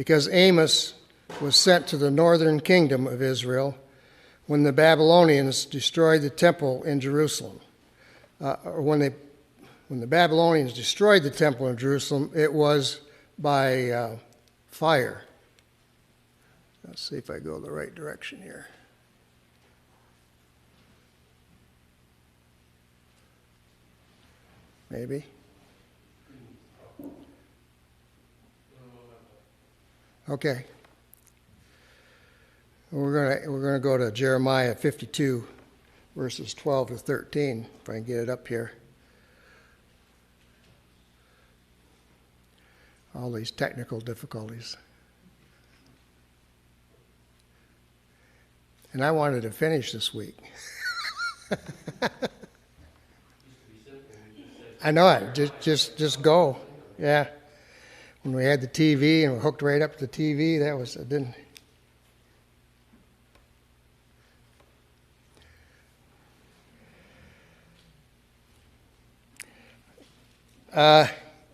because Amos was sent to the northern kingdom of Israel when the Babylonians destroyed the temple in Jerusalem. When the Babylonians destroyed the temple in Jerusalem, it was by fire. Let's see if I go the right direction here. Maybe. Okay. We're going to go to Jeremiah 52, verses 12 to 13, if I can get it up here. All these technical difficulties. And I wanted to finish this week. I know it. Just go. Yeah. When we had the TV and we hooked right up to the TV, that was it. Didn't.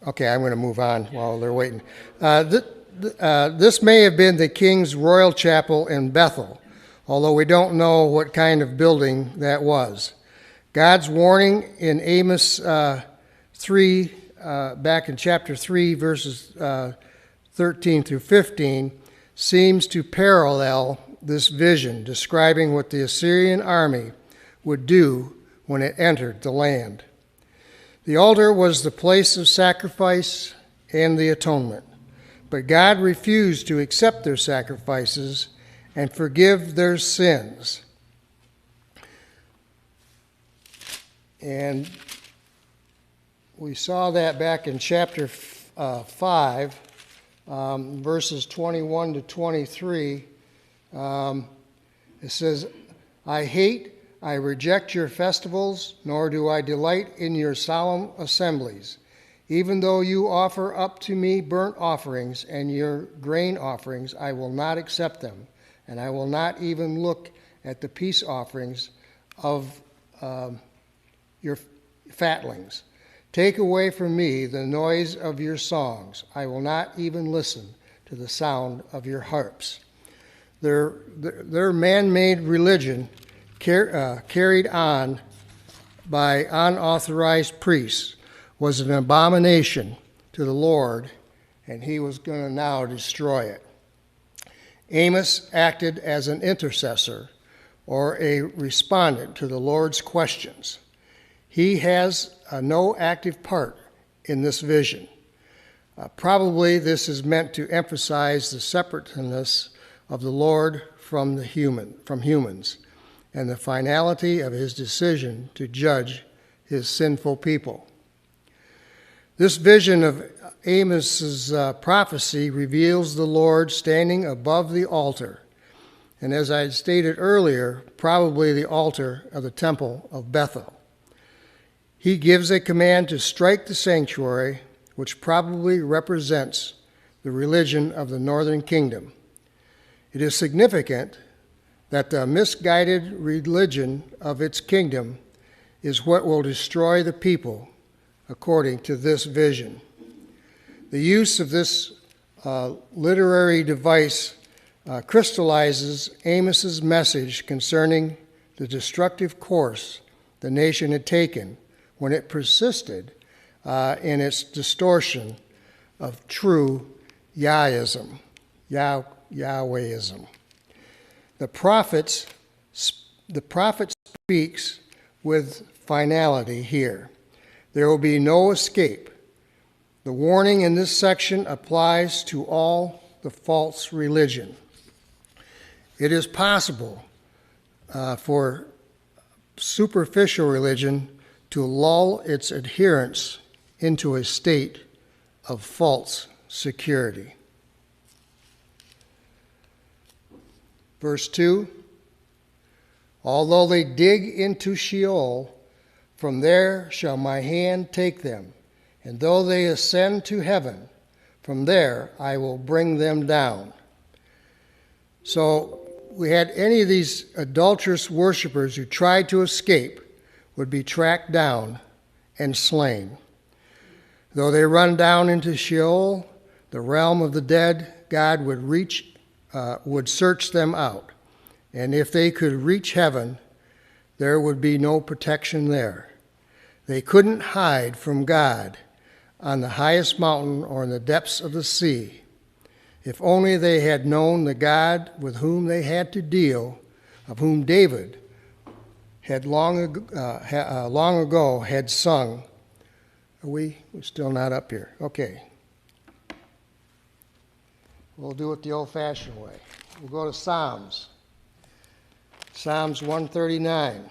Okay, I'm going to move on while they're waiting. This may have been the king's royal chapel in Bethel, although we don't know what kind of building that was. God's warning in Amos 3, back in chapter 3, verses 13 through 15, seems to parallel this vision, describing what the Assyrian army would do when it entered the land. The altar was the place of sacrifice and the atonement, but God refused to accept their sacrifices and forgive their sins. And we saw that back in chapter 5, verses 21 to 23. It says, I reject your festivals, nor do I delight in your solemn assemblies. Even though you offer up to me burnt offerings and your grain offerings, I will not accept them, and I will not even look at the peace offerings of your fatlings. Take away from me the noise of your songs. I will not even listen to the sound of your harps. Their man-made religion carried on by unauthorized priests was an abomination to the Lord, and he was going to now destroy it. Amos acted as an intercessor or a respondent to the Lord's questions. He has no active part in this vision. Probably this is meant to emphasize the separateness of the Lord from humans, and the finality of his decision to judge his sinful people. This vision of Amos's prophecy reveals the Lord standing above the altar, and as I stated earlier, probably the altar of the temple of Bethel. He gives a command to strike the sanctuary, which probably represents the religion of the northern kingdom. It is significant that the misguided religion of its kingdom is what will destroy the people, according to this vision. The use of this literary device crystallizes Amos's message concerning the destructive course the nation had taken when it persisted in its distortion of true Yahwism. The prophet speaks with finality here. There will be no escape. The warning in this section applies to all the false religion. It is possible for superficial religion to lull its adherents into a state of false security. Verse 2, although they dig into Sheol, from there shall my hand take them, and though they ascend to heaven, from there I will bring them down. So we had any of these adulterous worshipers who tried to escape would be tracked down and slain. Though they run down into Sheol, the realm of the dead, God would search them out. And if they could reach heaven, there would be no protection there. They couldn't hide from God on the highest mountain or in the depths of the sea. If only they had known the God with whom they had to deal, of whom David had long ago had sung. We're still not up here. Okay. We'll do it the old-fashioned way. We'll go to Psalms. Psalms 139.